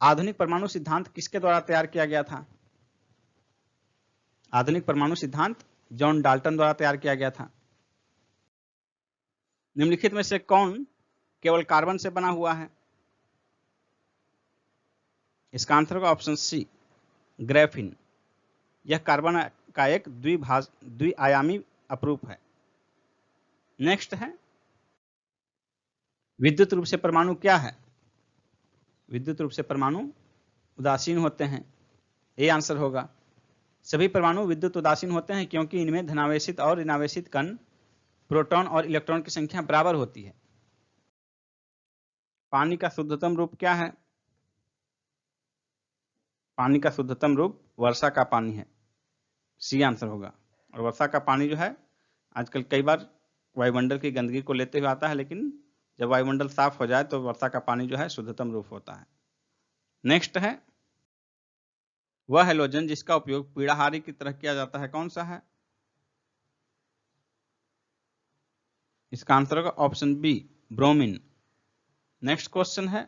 आधुनिक परमाणु सिद्धांत किसके द्वारा तैयार किया गया था? आधुनिक परमाणु सिद्धांत जॉन डाल्टन द्वारा तैयार किया गया था। निम्नलिखित में से कौन केवल कार्बन से बना हुआ है? इसका आंसर होगा ऑप्शन सी, ग्रेफिन। यह कार्बन का एक द्विआयामी अपरूप है। नेक्स्ट है, विद्युत रूप से परमाणु क्या है? विद्युत रूप से परमाणु उदासीन होते हैं, ये आंसर होगा। सभी परमाणु विद्युत उदासीन होते हैं क्योंकि इनमें धनावेशित और ऋणावेशित कण, प्रोटॉन और इलेक्ट्रॉन की संख्या बराबर होती है। पानी का शुद्धतम रूप क्या है? पानी का शुद्धतम रूप वर्षा का पानी है, सी आंसर होगा। और वर्षा का पानी जो है आजकल कई बार वायुमंडल की गंदगी को लेते हुए आता है, लेकिन जब वायुमंडल साफ हो जाए तो वर्षा का पानी जो है शुद्धतम रूप होता है। नेक्स्ट है, वह हैलोजन जिसका उपयोग पीड़ाहारी की तरह किया जाता है कौन सा है? इसका आंसर होगा option B, bromine. Next question है,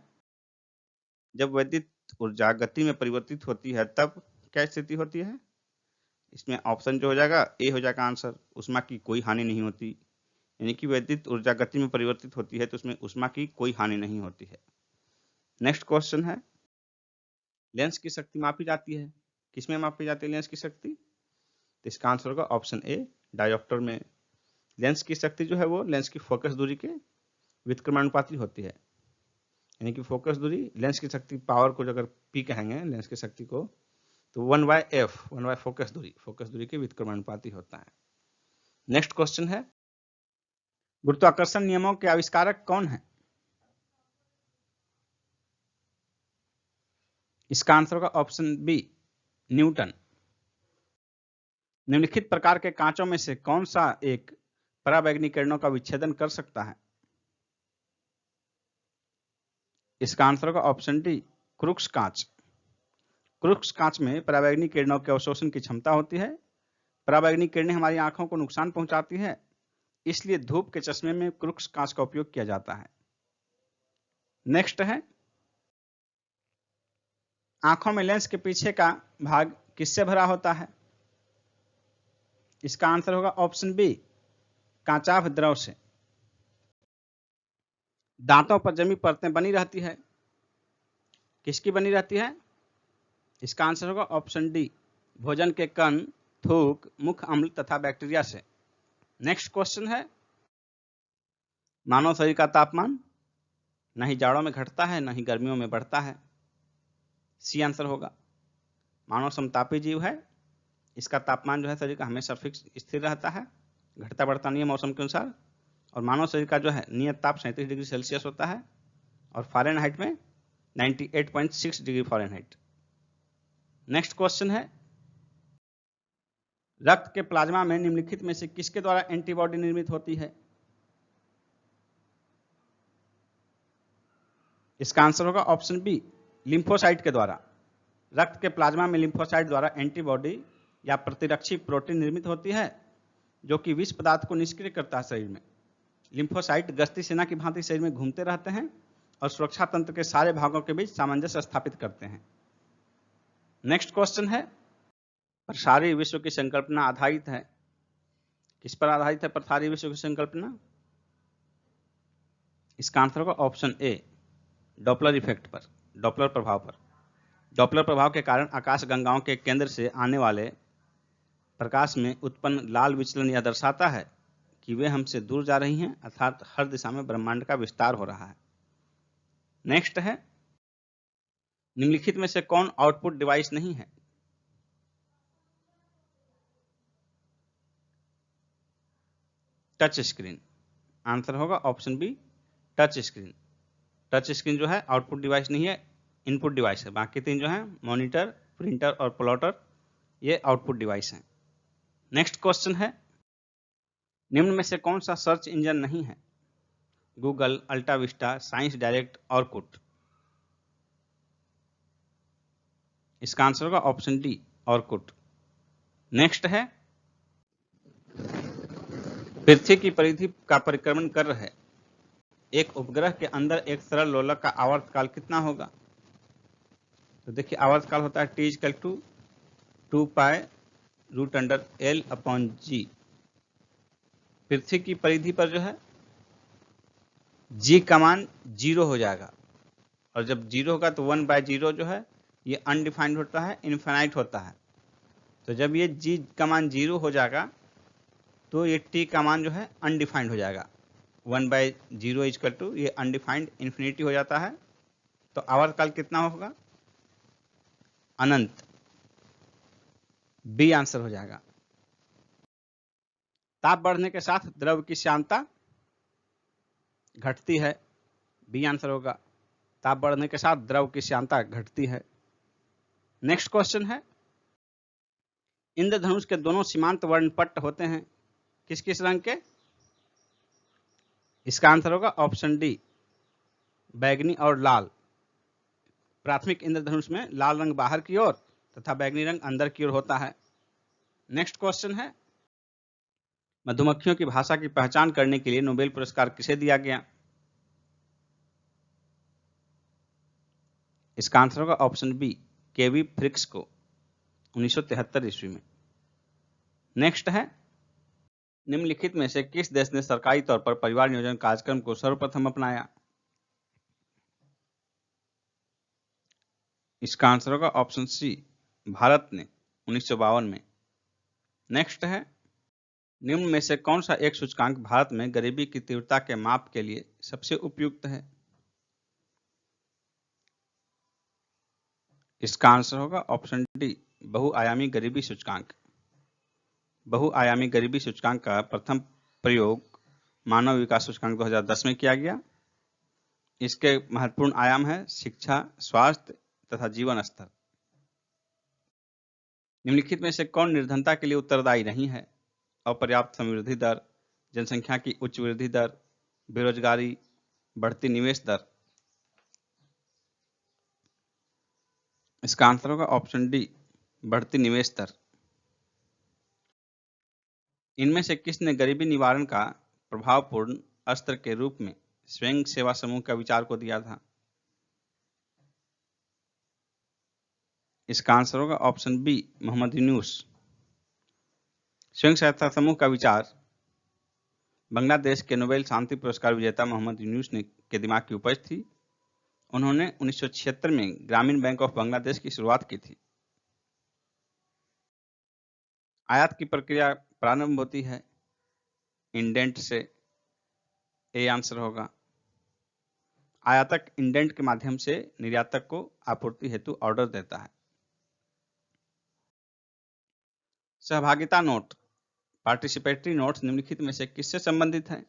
जब वैद्युत ऊर्जा गति में परिवर्तित होती है तब क्या स्थिति होती है? इसमें ऑप्शन जो हो जाएगा ए हो जाएगा आंसर, ऊष्मा की कोई हानि नहीं होती। यानी कि वैद्युत ऊर्जा गति में परिवर्तित होती है तो उसमें ऊष्मा की कोई हानि नहीं होती है। नेक्स्ट क्वेश्चन है, लेंस की शक्ति मापी जाती है, किसमें मापी जाती है लेंस की शक्ति? तो इसका आंसर होगा ऑप्शन ए, डायोप्टर में। लेंस की शक्ति जो है वो लेंस की फोकस दूरी के व्युत्क्रमानुपाती होती है। यानी कि फोकस दूरी, लेंस की शक्ति, पावर को अगर पी कहेंगे लेंस की शक्ति को, तो 1/f, 1/, फोकस दूरी के व्युत्क्रमानुपाती होता है। नेक्स्ट क्वेश्चन है, गुरुत्वाकर्षण नियमों के आविष्कारक कौन है? इसका आंसर होगा ऑप्शन बी, न्यूटन। निम्नलिखित प्रकार के कांचों में से कौन सा एक पराबैंगनी किरणों का विच्छेदन कर सकता है? इसका आंसर होगा ऑप्शन डी, क्रूक्स कांच। क्रूक्स कांच में पराबैंगनी किरणों के अवशोषण की क्षमता होती है। पराबैंगनी किरणें हमारी आंखों को नुकसान पहुंचाती है, इसलिए धूप के चश्मे में क्रूक्स कांच का उपयोग किया जाता है। नेक्स्ट है, आंखों में लेंस के पीछे का भाग किससे भरा होता है? इसका आंसर होगा ऑप्शन बी, कांचाभ द्रव से। दांतों पर जमी परतें बनी रहती है, किसकी बनी रहती है? इसका आंसर होगा ऑप्शन डी, भोजन के कण, थूक, मुख अम्ल तथा बैक्टीरिया से। नेक्स्ट क्वेश्चन है, मानव शरीर का तापमान न ही जाड़ों में घटता है न ही गर्मियों में बढ़ता है, सी आंसर होगा। मानव समतापी जीव है, इसका तापमान जो है शरीर का हमेशा फिक्स स्थिर रहता है, घटता बढ़ता नहीं है मौसम के अनुसार। और मानव शरीर का जो है नियत ताप 37 डिग्री सेल्सियस होता है और फ़ारेनहाइट में 98.6 डिग्री फ़ारेनहाइट। नेक्स्ट क्वेश्चन है, रक्त के प्लाज्मा में निम्नलिखित में से किसके द्वारा एंटीबॉडी निर्मित होती है? इसका आंसर होगा ऑप्शन बी, लिम्फोसाइट के द्वारा। रक्त के प्लाज्मा में लिम्फोसाइट द्वारा एंटीबॉडी या प्रतिरक्षी प्रोटीन निर्मित होती है जो कि विष पदार्थ को निष्क्रिय करता है शरीर में। लिम्फोसाइट गश्ती सेना की भांति शरीर में घूमते रहते हैं और सुरक्षा तंत्र के सारे भागों के बीच सामंजस्य स्थापित करते हैं। नेक्स्ट क्वेश्चन है, प्रसारी विश्व की संकल्पना आधारित है, किस पर आधारित है प्रसारी विश्व की संकल्पना? इसका आंसर होगा ऑप्शन ए, डॉपलर इफेक्ट पर, डॉपलर प्रभाव पर। डॉपलर प्रभाव के कारण आकाश गंगाओं के केंद्र से आने वाले प्रकाश में उत्पन्न लाल विचलन यह दर्शाता है कि वे हमसे दूर जा रही हैं, अर्थात हर दिशा में ब्रह्मांड का विस्तार हो रहा है। नेक्स्ट है, निम्नलिखित में से कौन आउटपुट डिवाइस नहीं है? Touch screen. आंसर होगा option B, touch screen. Touch screen जो है आउटपुट डिवाइस नहीं है, इनपुट डिवाइस है। बाकी तीन जो है मॉनिटर, प्रिंटर और प्लॉटर, ये आउटपुट डिवाइस हैं। नेक्स्ट क्वेश्चन है, निम्न में से कौन सा सर्च इंजन नहीं है? गूगल, अल्टाविस्टा, साइंस डायरेक्ट और कुट। इसका आंसर होगा ऑप्शन डी, और कुट। नेक्स्ट है, पृथ्वी की परिधि का परिक्रमण कर रहे एक उपग्रह के अंदर एक सरल लोलक का आवर्तकाल कितना होगा? तो देखिए आवर्तकाल होता है T equal to 2 pi root under L upon G। पृथ्वी की परिधि पर जो है G का मान 0 हो जाएगा, और जब 0 होगा तो 1/0 जो है ये अनडिफाइंड होता है, इनफाइनाइट होता है। तो जब ये G का मान 0 हो जाएगा तो ये T का मान जो है अनडिफाइंड हो जाएगा। 1/0 इक्वल टू ये अनडिफाइंड इन्फिनिटी हो जाता है। तो आवर्तकाल कितना होगा? अनंत। बी आंसर हो जाएगा। ताप बढ़ने के साथ द्रव की श्यानता घटती है। बी आंसर होगा। ताप बढ़ने के साथ द्रव की श्यानता घटती है। नेक्स्ट क्वेश्चन है, इंद्रधनुष के दोनों सीमांत वर्णपट्ट होते हैं किस किस रंग के? इसका आंसर होगा ऑप्शन डी, बैगनी और लाल। प्राथमिक इंद्रधनुष में लाल रंग बाहर की ओर तथा बैगनी रंग अंदर की ओर होता है। नेक्स्ट क्वेश्चन है, मधुमक्खियों की भाषा की पहचान करने के लिए नोबेल पुरस्कार किसे दिया गया? इसका आंसर होगा ऑप्शन बी, केवी फ्रिक्स को 1973 ईस्वी में। नेक्स्ट है, निम्नलिखित में से किस देश ने सरकारी तौर पर परिवार नियोजन कार्यक्रम को सर्वप्रथम अपनाया? इसका आंसर होगा ऑप्शन सी, भारत ने 1952 में। नेक्स्ट है, निम्न में से कौन सा एक सूचकांक भारत में गरीबी की तीव्रता के माप के लिए सबसे उपयुक्त है? इसका आंसर होगा ऑप्शन डी, बहुआयामी गरीबी सूचकांक। बहुआयामी गरीबी सूचकांक का प्रथम प्रयोग मानव विकास सूचकांक 2010 में किया गया। इसके महत्वपूर्ण आयाम है शिक्षा, स्वास्थ्य तथा जीवन स्तर। निम्नलिखित में से कौन निर्धनता के लिए उत्तरदायी नहीं है? अपर्याप्त समृद्धि दर, जनसंख्या की उच्च वृद्धि दर, बेरोजगारी, बढ़ती निवेश दर। इसका आंसर होगा ऑप्शन डी, बढ़ती निवेश दर। इनमें से किसने गरीबी निवारण का प्रभावपूर्ण अस्त्र के रूप में स्वयं सेवा समूह का विचार को दिया था? इसका आंसर होगा ऑप्शन बी, मोहम्मद यूनुस। स्वयं सहायता समूह का विचार बांग्लादेश के नोबेल शांति पुरस्कार विजेता मोहम्मद यूनुस के दिमाग की उपज थी। उन्होंने 1976 में ग्रामीण बैंक ऑफ बांग्लादेश की शुरुआत की थी। आयात की प्रक्रिया प्रारंभ होती है इंडेंट से। ए आंसर होगा। आयातक इंडेंट के माध्यम से निर्यातक को आपूर्ति हेतु ऑर्डर देता है। सहभागिता नोट, पार्टिसिपेटरी नोट्स निम्नलिखित में से किससे संबंधित है?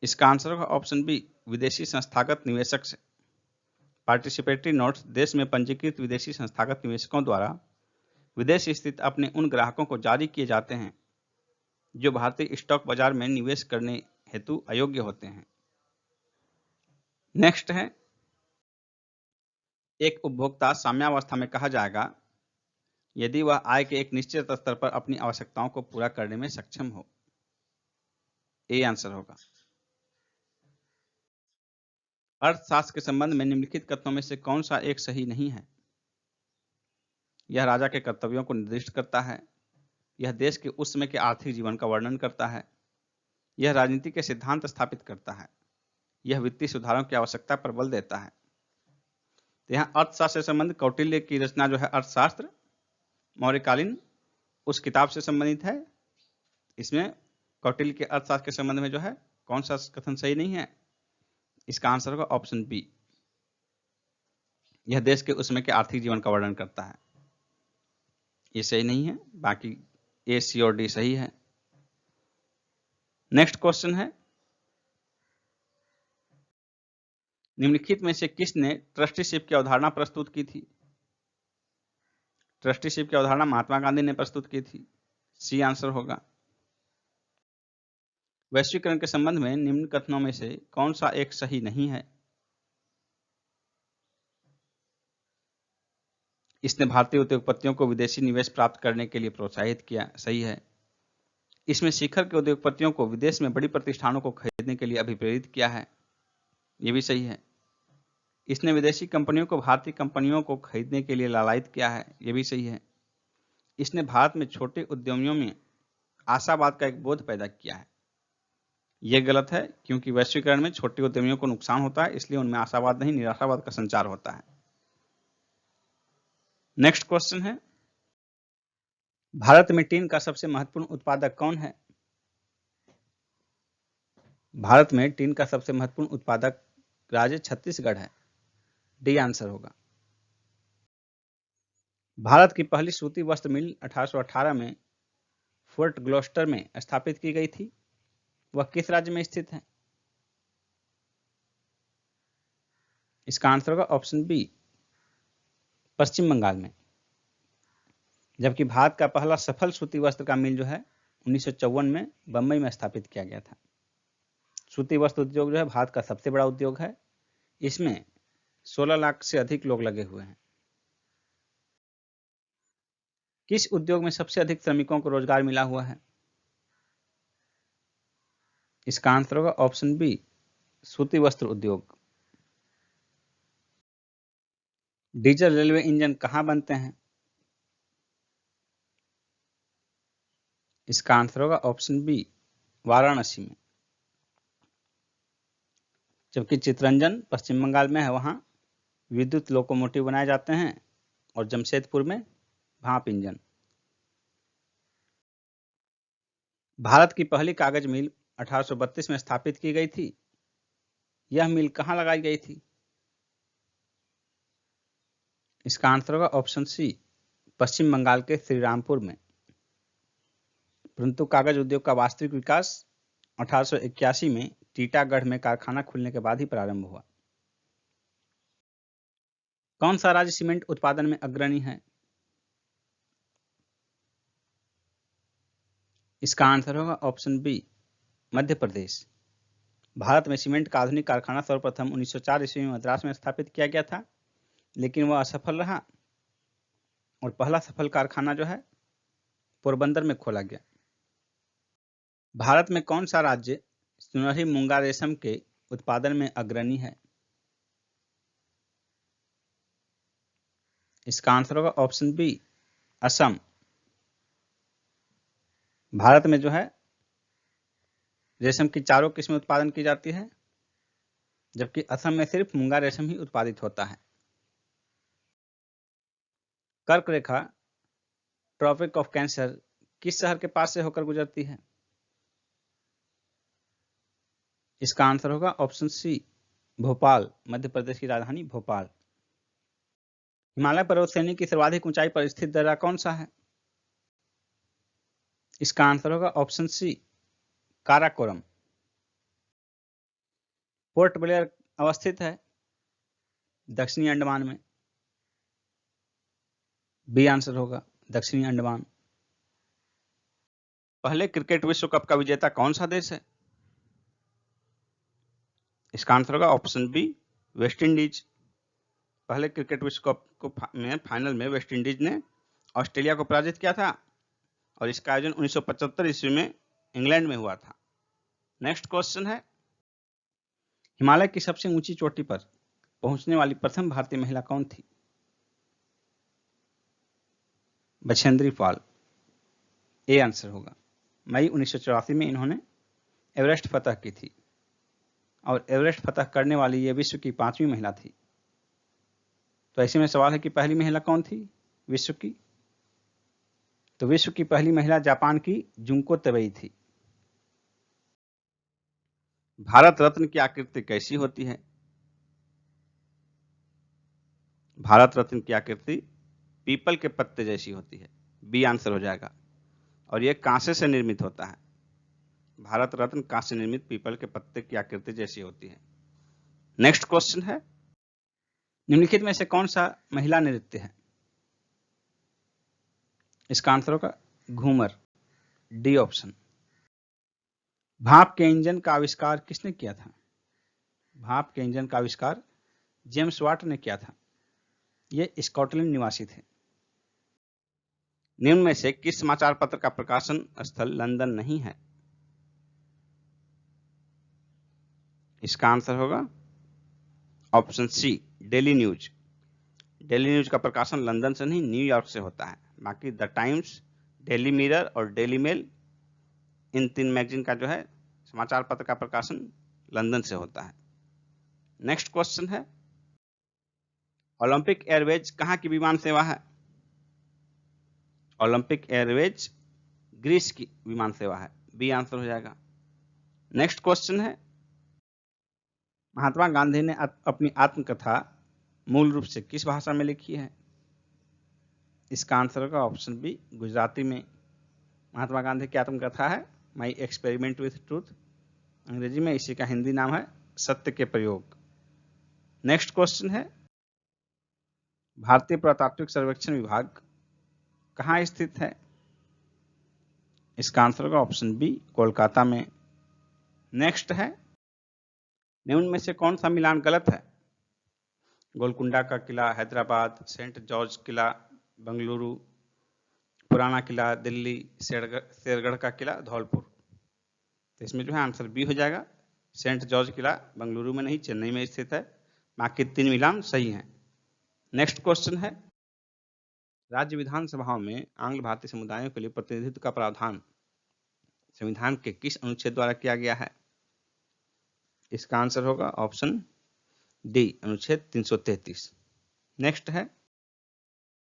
इसका आंसर होगा ऑप्शन बी, विदेशी संस्थागत निवेशक से। पार्टिसिपेटरी नोट्स देश में पंजीकृत विदेशी संस्थागत निवेशकों द्वारा विदेश स्थित अपने उन ग्राहकों को जारी किए जाते हैं जो भारतीय स्टॉक बाजार में निवेश करने हेतु अयोग्य होते हैं। नेक्स्ट है, एक उपभोक्ता साम्यावस्था में कहा जाएगा यदि वह आय के एक निश्चित स्तर पर अपनी आवश्यकताओं को पूरा करने में सक्षम हो। ए आंसर होगा। अर्थशास्त्र के संबंध में निम्नलिखित कथनों में से कौन सा एक सही नहीं है? यह राजा के कर्तव्यों को निर्दिष्ट करता है। यह देश के उस समय के आर्थिक जीवन का वर्णन करता है। यह राजनीति के सिद्धांत स्थापित करता है। यह वित्तीय सुधारों की आवश्यकता पर बल देता है। तो यहाँ अर्थशास्त्र से संबंधित कौटिल्य की रचना जो है अर्थशास्त्र मौर्यकालीन उस किताब से संबंधित है। इसमें कौटिल्य के अर्थशास्त्र के संबंध में जो है कौन सा कथन सही नहीं है? इसका आंसर होगा ऑप्शन बी, यह देश के उस समय के आर्थिक जीवन का वर्णन करता है। ये सही नहीं है, बाकी ए, सी और डी सही है। नेक्स्ट क्वेश्चन है, निम्नलिखित में से किसने ट्रस्टीशिप की अवधारणा प्रस्तुत की थी? ट्रस्टीशिप की अवधारणा महात्मा गांधी ने प्रस्तुत की थी। सी आंसर होगा। वैश्वीकरण के संबंध में निम्न कथनों में से कौन सा एक सही नहीं है? इसने भारतीय उद्योगपतियों को विदेशी निवेश प्राप्त करने के लिए प्रोत्साहित किया। सही है। इसमें शिखर के उद्योगपतियों को विदेश में बड़ी प्रतिष्ठानों को खरीदने के लिए अभिप्रेरित किया है। यह भी सही है। इसने विदेशी कंपनियों को भारतीय कंपनियों को खरीदने के लिए लालायित किया है, यह भी सही है। इसने भारत में छोटे उद्यमियों में आशावाद का एक बोध पैदा किया है, यह गलत है, क्योंकि वैश्वीकरण में छोटे उद्यमियों को नुकसान होता है, इसलिए उनमें आशावाद नहीं निराशावाद का संचार होता है। नेक्स्ट क्वेश्चन है, भारत में टीन का सबसे महत्वपूर्ण उत्पादक कौन है? भारत में टीन का सबसे महत्वपूर्ण उत्पादक राज्य छत्तीसगढ़ है, डी आंसर होगा। भारत की पहली सूती वस्त्र मिल 1818 में फोर्ट ग्लोस्टर में स्थापित की गई थी, वह किस राज्य में स्थित है? इसका आंसर होगा ऑप्शन बी, पश्चिम बंगाल में। जबकि भारत का पहला सफल सूती वस्त्र का मिल जो है 1954 में बंबई में स्थापित किया गया था। सूती वस्त्र उद्योग जो है भारत का सबसे बड़ा उद्योग है, इसमें 16 लाख से अधिक लोग लगे हुए हैं। किस उद्योग में सबसे अधिक श्रमिकों को रोजगार मिला हुआ है? इसका आंसर होगा ऑप्शन बी, सूती वस्त्र उद्योग। डीजल रेलवे इंजन कहां बनते हैं? इसका आंसर होगा ऑप्शन बी, वाराणसी में। जबकि चितरंजन पश्चिम बंगाल में है, वहां विद्युत लोकोमोटिव बनाए जाते हैं, और जमशेदपुर में भाप इंजन। भारत की पहली कागज मिल 1832 में स्थापित की गई थी, यह मिल कहां लगाई गई थी? इसका आंसर होगा ऑप्शन सी, पश्चिम बंगाल के श्रीरामपुर में। परंतु कागज उद्योग का वास्तविक विकास 1881 में टीटागढ़ में कारखाना खुलने के बाद ही प्रारंभ हुआ। कौन सा राज्य सीमेंट उत्पादन में अग्रणी है? इसका आंसर होगा ऑप्शन बी, मध्य प्रदेश। भारत में सीमेंट का आधुनिक कारखाना सर्वप्रथम 1904 ईस्वी में मद्रास में स्थापित किया गया था, लेकिन वह असफल रहा और पहला सफल कारखाना जो है पोरबंदर में खोला गया। भारत में कौन सा राज्य सुनहरी मूंगा रेशम के उत्पादन में अग्रणी है? इसका आंसर होगा ऑप्शन बी, असम। भारत में जो है रेशम की चारों किस्में उत्पादन की जाती है, जबकि असम में सिर्फ मूंगा रेशम ही उत्पादित होता है। कर्क रेखा ट्रॉपिक ऑफ कैंसर किस शहर के पास से होकर गुजरती है? इसका आंसर होगा ऑप्शन सी, भोपाल। मध्य प्रदेश की राजधानी भोपाल। हिमालय पर्वत श्रेणी की सर्वाधिक ऊंचाई पर स्थित दर्रा कौन सा है? इसका आंसर होगा ऑप्शन सी, काराकोरम। पोर्ट ब्लेयर अवस्थित है दक्षिणी अंडमान में, बी आंसर होगा, दक्षिणी अंडमान। पहले क्रिकेट विश्व कप का विजेता कौन सा देश है? इसका आंसर होगा ऑप्शन बी, वेस्ट इंडीज। पहले क्रिकेट विश्व कप में फाइनल में वेस्ट इंडीज ने ऑस्ट्रेलिया को पराजित किया था, और इसका आयोजन 1975 ईस्वी में इंग्लैंड में हुआ था। नेक्स्ट क्वेश्चन है, हिमालय की सबसे ऊंची चोटी पर पहुंचने वाली प्रथम भारतीय महिला कौन थी? बछेंद्री पाल, ए आंसर होगा। मई 1984 में इन्होंने एवरेस्ट फतह की थी, और एवरेस्ट फतह करने वाली ये विश्व की 5वीं महिला थी। तो ऐसे में सवाल है कि पहली महिला कौन थी विश्व की? तो विश्व की पहली महिला जापान की जुंको तबेई थी। भारत रत्न की आकृति कैसी होती है? भारत रत्न की आकृति पीपल के पत्ते जैसी होती है, बी आंसर हो जाएगा। और यह कांसे से निर्मित होता है। भारत रत्न कांसे निर्मित पीपल के पत्ते की आकृति जैसी होती है। नेक्स्ट क्वेश्चन है, निम्नलिखित में से कौन सा महिला नृत्य है? इसका आंसर होगा घूमर, डी ऑप्शन। भाप के इंजन का आविष्कार किसने किया था? भाप के इंजन का आविष्कार जेम्स वाट ने किया था, ये स्कॉटलैंड निवासी थे। निम्न में से किस समाचार पत्र का प्रकाशन स्थल लंदन नहीं है? इसका आंसर होगा option C, daily news. Daily news का प्रकाशन लंदन से नहीं, न्यूयॉर्क से होता है। बाकी द टाइम्स, डेली मिरर और डेली मेल, इन 3 मैगजीन का जो है समाचार पत्र का प्रकाशन लंदन से होता है। नेक्स्ट क्वेश्चन है, ओलंपिक एयरवेज कहाँ की विमान सेवा है? ओलंपिक एयरवेज ग्रीस की विमान सेवा है, बी आंसर हो जाएगा। नेक्स्ट क्वेश्चन है, महात्मा गांधी ने अपनी आत्मकथा मूल रूप से किस भाषा में लिखी है? इसका आंसर होगा ऑप्शन बी, गुजराती में। महात्मा गांधी की आत्मकथा है माई एक्सपेरिमेंट विथ ट्रूथ, अंग्रेजी में। इसी का हिंदी नाम है सत्य के प्रयोग। नेक्स्ट क्वेश्चन है, भारतीय पुरातात्विक सर्वेक्षण विभाग कहाँ स्थित है? इसका आंसर होगा ऑप्शन बी, कोलकाता में। नेक्स्ट है, निम्न में से कौन सा मिलान गलत है? गोलकुंडा का किला हैदराबाद, सेंट जॉर्ज किला बेंगलुरु, पुराना किला दिल्ली, शेरगढ़ का किला धौलपुर। तो इसमें जो है आंसर बी हो जाएगा। सेंट जॉर्ज किला बेंगलुरु में नहीं, चेन्नई में स्थित है। बाकी 3 मिलान सही हैं। नेक्स्ट क्वेश्चन है, राज्य विधानसभाओं में आंग्ल भारतीय समुदायों के लिए प्रतिनिधित्व का प्रावधान संविधान के किस अनुच्छेद द्वारा किया गया है? इसका आंसर होगा ऑप्शन डी, अनुच्छेद 333। नेक्स्ट है,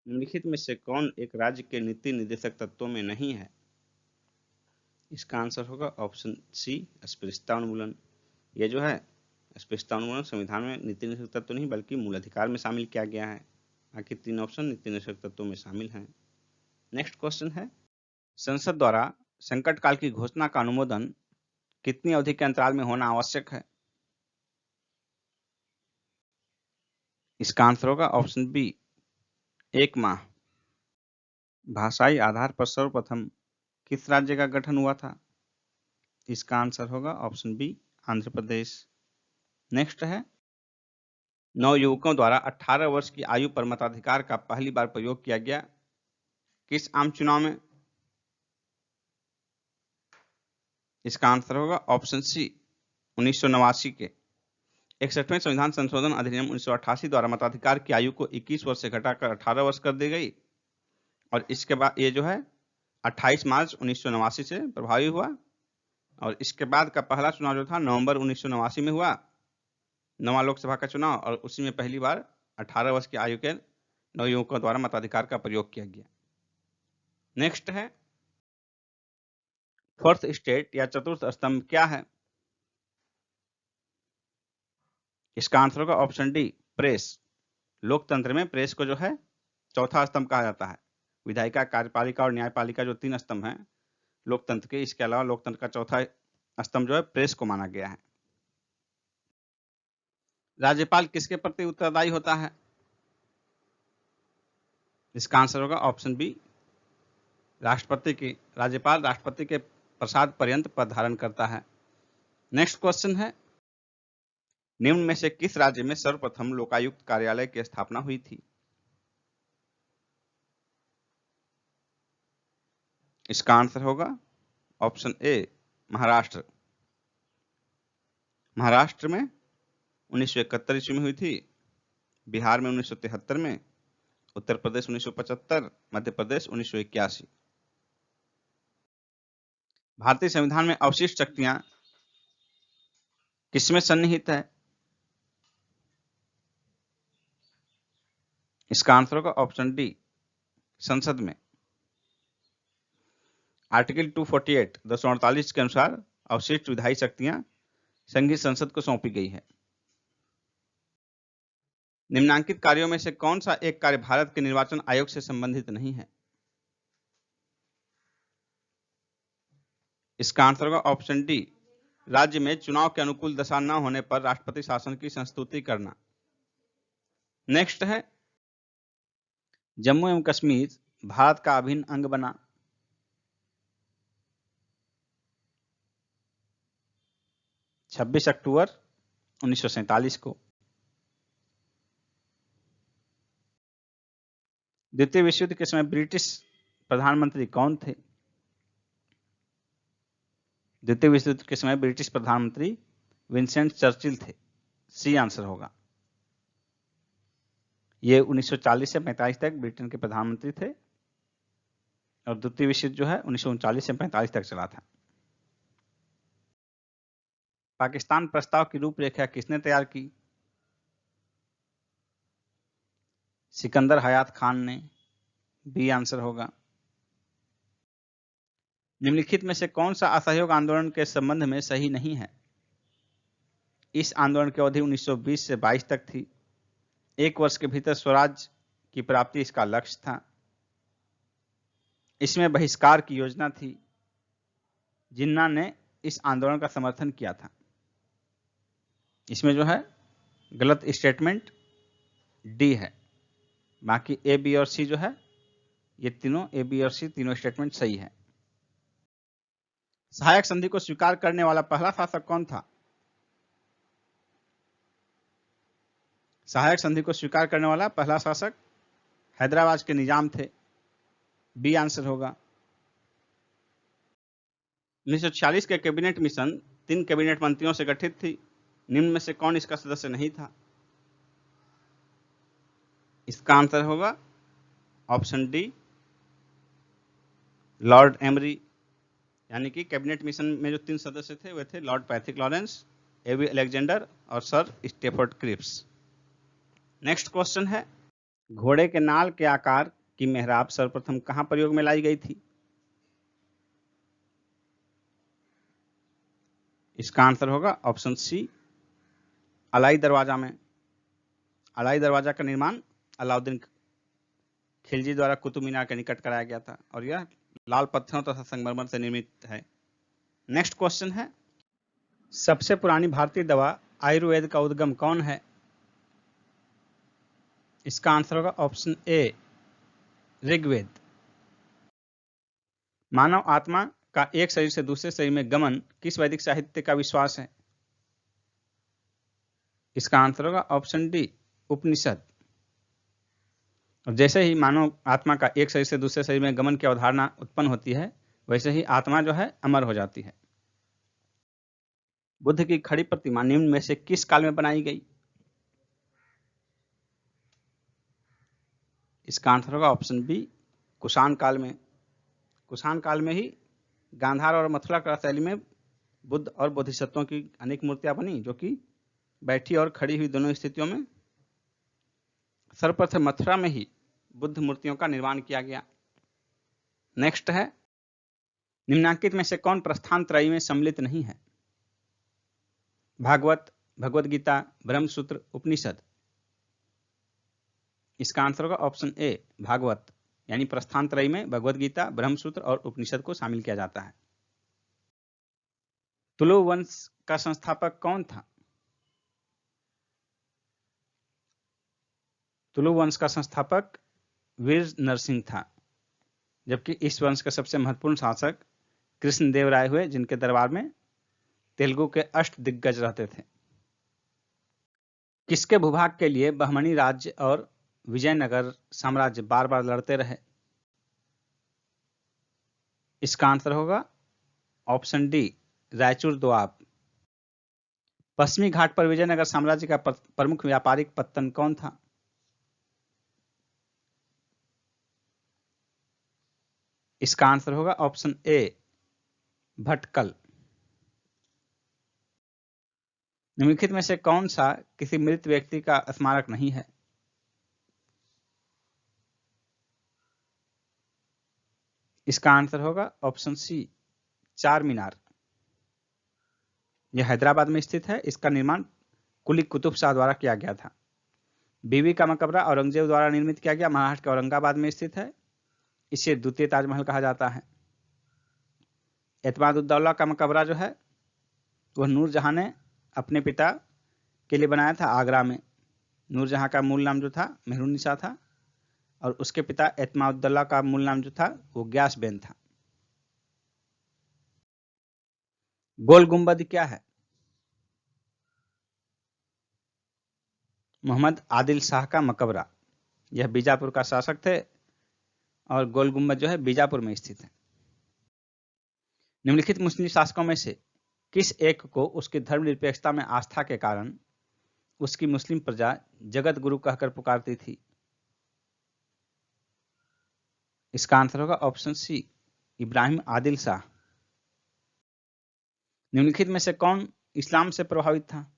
निम्नलिखित में से कौन एक राज्य के नीति निर्देशक तत्वों में नहीं है? इसका आंसर होगा ऑप्शन सी, अस्पृश्यता उन्मूलन। ये जो है अस्पृश्यता उन्मूलन संविधान में नीति निर्देशक तत्व नहीं बल्कि मूल अधिकार में शामिल किया गया है। बाकी 3 ऑप्शन नीति निर्देशक तत्वों में शामिल हैं। नेक्स्ट क्वेश्चन है, संसद द्वारा संकट काल की घोषणा का अनुमोदन कितनी अवधि के अंतराल में होना आवश्यक है? इसका आंसर होगा ऑप्शन बी, 1 माह। भाषाई आधार पर सर्वप्रथम किस राज्य का गठन हुआ था? इसका आंसर होगा option B, Andhra Pradesh. Next है, नवयुवकों द्वारा 18 वर्ष की आयु पर मताधिकार का पहली बार प्रयोग किया गया किस आम चुनाव में? इसका आंसर होगा ऑप्शन सी, 1989 के 61वें संविधान संशोधन अधिनियम 1988 द्वारा मताधिकार की आयु को 21 वर्ष से घटाकर 18 वर्ष कर दी गई। और इसके बाद ये जो है 28 मार्च 1989 से प्रभावी हुआ। और इसके बाद का पहला चुनाव जो था नवंबर 1989 में हुआ, 9वां लोकसभा का चुनाव, और उसी में पहली बार 18 वर्ष की आयु के नवयुवकों द्वारा मताधिकार का प्रयोग किया गया। नेक्स्ट है, फोर्थ स्टेट या चतुर्थ स्तंभ क्या है? इसका आंसर होगा ऑप्शन डी, प्रेस। लोकतंत्र में प्रेस को जो है चौथा स्तंभ कहा जाता है। विधायिका, कार्यपालिका और न्यायपालिका जो 3 स्तंभ हैं लोकतंत्र के, इसके अलावा लोकतंत्र का चौथा स्तंभ जो है प्रेस को माना गया है। राज्यपाल किसके प्रति उत्तरदायी होता है? इसका आंसर होगा ऑप्शन बी, राष्ट्रपति की। राज्यपाल राष्ट्रपति के प्रसाद पर्यंत पद धारण करता है। नेक्स्ट क्वेश्चन है, निम्न में से किस राज्य में सर्वप्रथम लोकायुक्त कार्यालय की स्थापना हुई थी? इसका आंसर होगा ऑप्शन ए, महाराष्ट्र। महाराष्ट्र में 1971 ईस्वी में हुई थी, बिहार में 1973 में, उत्तर प्रदेश 1975, मध्य प्रदेश 1981। भारतीय संविधान में अवशिष्ट शक्तियां किसमें सन्निहित है? इसका आंसर होगा ऑप्शन डी, संसद में। आर्टिकल 248 248 के अनुसार अवशिष्ट विधायी शक्तियां संघीय संसद को सौंपी गई है। निम्नांकित कार्यों में से कौन सा एक कार्य भारत के निर्वाचन आयोग से संबंधित नहीं है? इसका आंसर होगा ऑप्शन डी, राज्य में चुनाव के अनुकूल दशा न होने पर राष्ट्रपति शासन की संस्तुति करना। नेक्स्ट है, जम्मू एवं कश्मीर भारत का अभिन्न अंग बना। 26 अक्टूबर 1947 को। द्वितीय विश्व युद्ध के समय ब्रिटिश प्रधानमंत्री कौन थे? द्वितीय विश्व युद्ध के समय ब्रिटिश प्रधानमंत्री विंसेंट चर्चिल थे। सी आंसर होगा। ये 1940 से 45 तक ब्रिटेन के प्रधानमंत्री थे और द्वितीय विश्व युद्ध जो है 1939 से 45 तक चला था। पाकिस्तान प्रस्ताव की रूपरेखा किसने तैयार की? सिकंदर हयात खान ने। बी आंसर होगा। निम्नलिखित में से कौन सा असहयोग आंदोलन के संबंध में सही नहीं है? इस आंदोलन की अवधि 1920 से 22 तक थी। 1 वर्ष के भीतर स्वराज की प्राप्ति इसका लक्ष्य था। इसमें बहिष्कार की योजना थी। जिन्ना ने इस आंदोलन का समर्थन किया था। इसमें जो है गलत स्टेटमेंट डी है, बाकी ए, बी और सी जो है ये तीनों ए, बी और सी तीनों स्टेटमेंट सही है। सहायक संधि को स्वीकार करने वाला पहला शासक कौन था? सहायक संधि को स्वीकार करने वाला पहला शासक हैदराबाद के निजाम थे। बी आंसर होगा। 1946 के कैबिनेट मिशन 3 कैबिनेट मंत्रियों से गठित थी। निम्न में से कौन इसका सदस्य नहीं था? इसका आंसर होगा ऑप्शन डी, लॉर्ड एमरी। यानी कि कैबिनेट मिशन में जो 3 सदस्य थे वे थे Lord Pethick Lawrence, A V Alexander और Sir Stafford Cripps. Next question है, घोड़े के नाल के आकार की मेहराब सर्वप्रथम कहां प्रयोग में लाई गई थी? इसका आंसर होगा ऑप्शन सी, अलाई दरवाजा में। अलाई दरवाजा का निर्माण अलाउद्दीन खिलजी द्वारा कुतुब मीनार के निकट कराया गया था और यह लाल पत्थरों तथा संगमरमर से निर्मित है। नेक्स्ट क्वेश्चन है, सबसे पुरानी भारतीय दवा आयुर्वेद का उद्गम कौन है? इसका आंसर होगा ऑप्शन ए, ऋग्वेद। मानव आत्मा का एक शरीर से दूसरे शरीर में गमन किस वैदिक साहित्य का विश्वास है? इसका आंसर होगा ऑप्शन डी, उपनिषद। और जैसे ही मानव आत्मा का एक शरीर से दूसरे शरीर में गमन की अवधारणा उत्पन्न होती है, वैसे ही आत्मा जो है अमर हो जाती है। बुद्ध की खड़ी प्रतिमा निम्न में से किस काल में बनाई गई? इसका आंसर होगा ऑप्शन बी, कुषाण काल में। कुषाण काल में ही गांधार और मथुरा का शैली में बुद्ध और बोधिसत्वों की अनेक मूर्तियां बनी, जो कि बैठी और खड़ी हुई दोनों स्थितियों में। सर्वप्रथम मथुरा में ही बुद्ध मूर्तियों का निर्माण किया गया। नेक्स्ट है, निम्नांकित में से कौन प्रस्थान त्रयी में सम्मिलित नहीं है? भागवत, भगवद गीता, ब्रह्मसूत्र, उपनिषद। इसका आंसर होगा ऑप्शन ए, भागवत। यानी प्रस्थान त्रयी में भगवद गीता, ब्रह्मसूत्र और उपनिषद को शामिल किया जाता है। तुलु वंश का संस्थापक कौन था? तुलु वंश का संस्थापक वीर नरसिंह था, जबकि इस वंश के सबसे महत्वपूर्ण शासक कृष्णदेव राय हुए, जिनके दरबार में तेलुगु के अष्ट दिग्गज रहते थे। किसके भूभाग के लिए बहमनी राज्य और विजयनगर साम्राज्य बार बार लड़ते रहे? इसका आंसर होगा ऑप्शन डी, रायचूर दोआब। पश्चिमी घाट पर विजयनगर साम्राज्य का प्रमुख व्यापारिक पत्तन कौन था? इसका आंसर होगा ऑप्शन ए, भटकल। निम्नलिखित में से कौन सा किसी मृत व्यक्ति का स्मारक नहीं है? इसका आंसर होगा ऑप्शन सी, चार मीनार। यह हैदराबाद में स्थित है। इसका निर्माण कुली कुतुब शाह द्वारा किया गया था। बीबी का मकबरा औरंगजेब द्वारा निर्मित किया गया, महाराष्ट्र के औरंगाबाद में स्थित है। इसे द्वितीय ताजमहल कहा जाता है। एतमादुद्दौला का मकबरा जो है वह नूरजहां ने अपने पिता के लिए बनाया था, आगरा में। नूरजहां का मूल नाम जो था मेहरुन्निसा था और उसके पिता एतमादुद्दौला का मूल नाम जो था वो ग्यास बेन था। गोल गुंबद क्या है? मोहम्मद आदिल शाह का मकबरा। यह बीजापुर का शासक थे और गोल गुंबद जो है बीजापुर में स्थित है। निम्नलिखित मुस्लिम शासकों में से किस एक को उसकी धर्मनिरपेक्षता में आस्था के कारण उसकी मुस्लिम प्रजा जगत गुरु कहकर पुकारती थी? इसका आंसर होगा ऑप्शन सी, इब्राहिम आदिल शाह। निम्नलिखित में से कौन इस्लाम से प्रभावित था?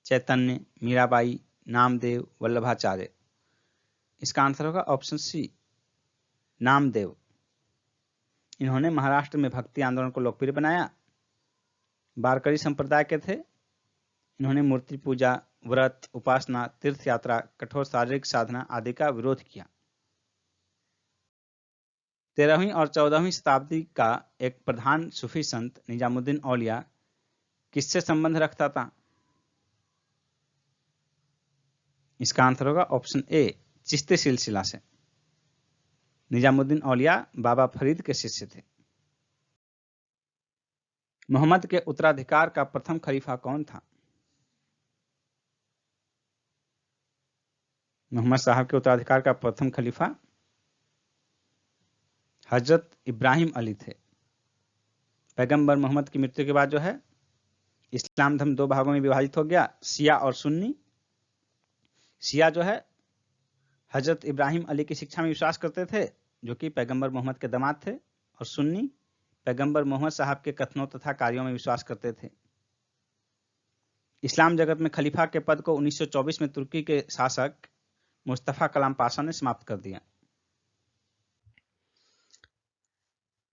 चैतन्य, मीराबाई, नामदेव, वल्लभाचार्य। इसका आंसर होगा ऑप्शन सी, नामदेव। इन्होंने महाराष्ट्र में भक्ति आंदोलन को लोकप्रिय बनाया। वारकरी संप्रदाय के थे। इन्होंने मूर्ति पूजा, व्रत, उपासना, तीर्थ यात्रा, कठोर शारीरिक साधना आदि का विरोध किया। 13वीं और 14वीं शताब्दी का एक प्रधान सूफी संत निजामुद्दीन औलिया किससे संबंध रखता था? इसका आंसर होगा ऑप्शन ए, चिश्ती सिलसिला से। निजामुद्दीन औलिया बाबा फरीद के शिष्य थे। मोहम्मद के उत्तराधिकार का प्रथम खलीफा कौन था? मोहम्मद साहब के उत्तराधिकार का प्रथम खलीफा हजरत इब्राहिम अली थे। पैगंबर मोहम्मद की मृत्यु के बाद जो है इस्लाम धर्म दो भागों में विभाजित हो गया, शिया और सुन्नी। शिया जो है हजरत इब्राहिम अली की शिक्षा में विश्वास करते थे, जो कि पैगंबर मोहम्मद के दामाद थे, और सुन्नी पैगंबर मोहम्मद साहब के कथनों तथा कार्यों में विश्वास करते थे। इस्लाम जगत में खलीफा के पद को 1924 में तुर्की के शासक मुस्तफा कलाम पाशा ने समाप्त कर दिया।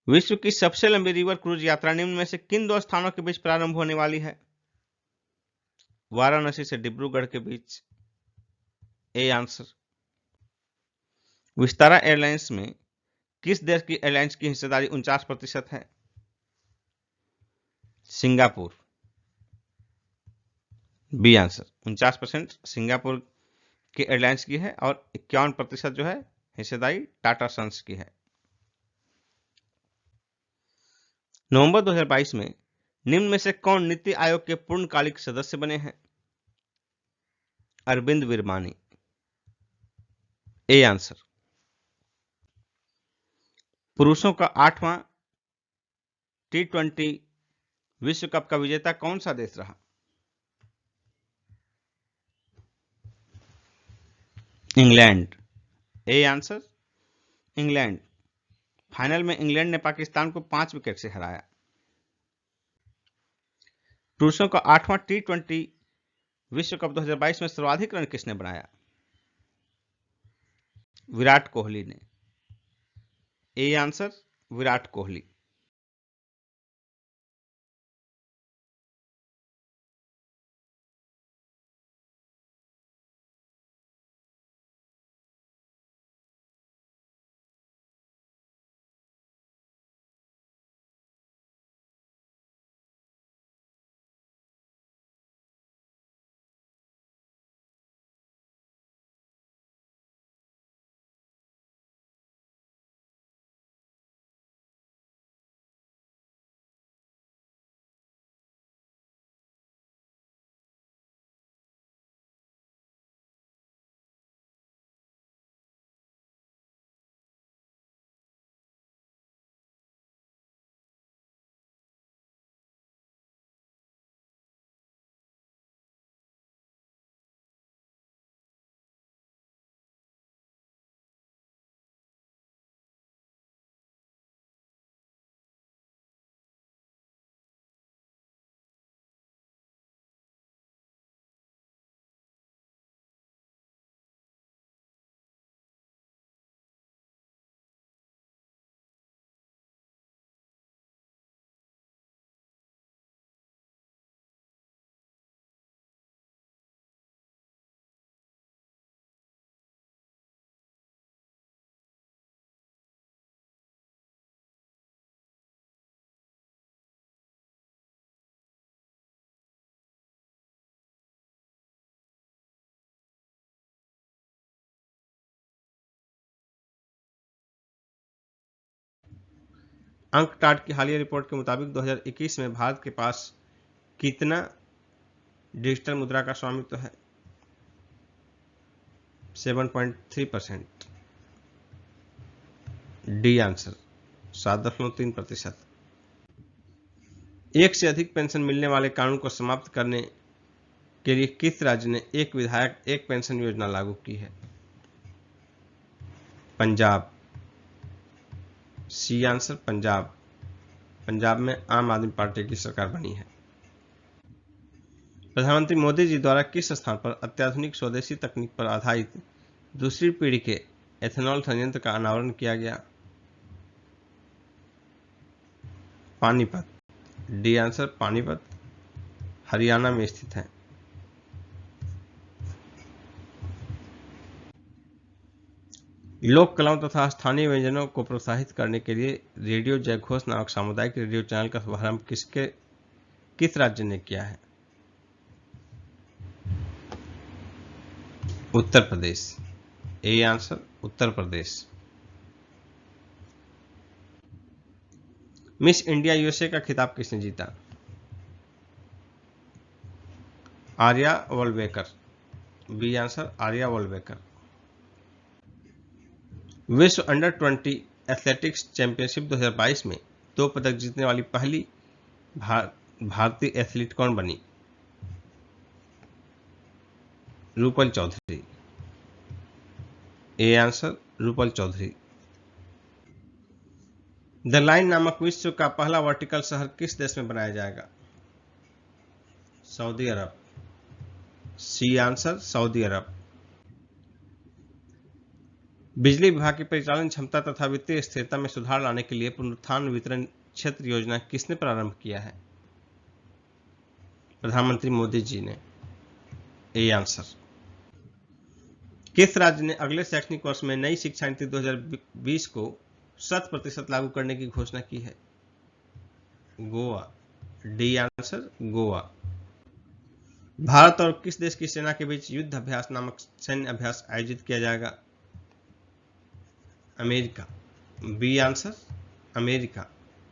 विश्व की सबसे लंबी रिवर क्रूज यात्रा निम्न में से किन दो स्थानों के बीच प्रारंभ होने वाली है? वाराणसी से डिब्रूगढ़ के बीच। A answer. विस्तारा एयरलाइंस में किस देश की एयरलाइंस की हिस्सेदारी 49% है? सिंगापुर। B answer. 49% सिंगापुर की एयरलाइंस की है और 51% जो है हिस्सेदारी टाटा सन्स की है। नवंबर 2022 में निम्न में से कौन नीति आयोग के पूर्णकालिक सदस्य बने हैं? अरविंद विरमानी। A answer. पुरुषों का 8वां T20 विश्व कप का विजेता कौन सा देश रहा? England. A answer. England. Final में इंग्लैंड ने पाकिस्तान को 5 विकेट से हराया। पुरुषों का 8वां T20 विश्व कप 2022 में सर्वाधिक रन किसने बनाया? विराट कोहली ने। A answer, Virat Kohli. UNCTAD की हालिया रिपोर्ट के मुताबिक 2021 में भारत के पास कितना डिजिटल मुद्रा का स्वामित्व है? 7.3%। D answer, 7.3%। एक से अधिक पेंशन मिलने वाले कानून को समाप्त करने के लिए किस राज्य ने एक विधायक एक पेंशन योजना लागू की है? पंजाब। C answer Punjab. पंजाब में आम आदमी पार्टी की सरकार बनी है। प्रधानमंत्री मोदी जी द्वारा किस स्थान पर अत्याधुनिक स्वदेशी तकनीक पर आधारित दूसरी पीढ़ी के एथेनॉल संयंत्र का अनावरण किया गया? पानीपत। डी आंसर पानीपत हरियाणा में स्थित है। लोक कलाओं तथा स्थानीय व्यंजनों को प्रोत्साहित करने के लिए रेडियो जयघोष नामक सामुदायिक रेडियो चैनल का शुभारंभ किस राज्य ने किया है? Uttar Pradesh. A answer Uttar Pradesh. Miss India USA का खिताब किसने जीता? आर्या वोल्वेकर। B answer Arya Walvekar. विश्व अंडर 20 एथलेटिक्स चैंपियनशिप 2022 में 2 पदक जीतने वाली पहली भारतीय एथलीट कौन बनी? Rupal Chaudhary. A answer Rupal Chaudhary. The Line नामक विश्व का पहला वर्टिकल शहर किस देश में बनाया जाएगा? सऊदी अरब। सी आंसर सऊदी अरब। बिजली विभाग की परिचालन क्षमता तथा वित्तीय स्थिरता में सुधार लाने के लिए पुनरुत्थान वितरण क्षेत्र योजना किसने प्रारंभ किया है? प्रधानमंत्री मोदी जी ने। A answer. किस राज्य ने अगले शैक्षणिक वर्ष में नई शिक्षा नीति 2020 को 100% लागू करने की घोषणा की है? गोवा। D answer Goa. भारत और किस देश की सेना के बीच युद्ध अभ्यास नामक सैन्य अभ्यास आयोजित किया जाएगा? अमेरिका। B answer America.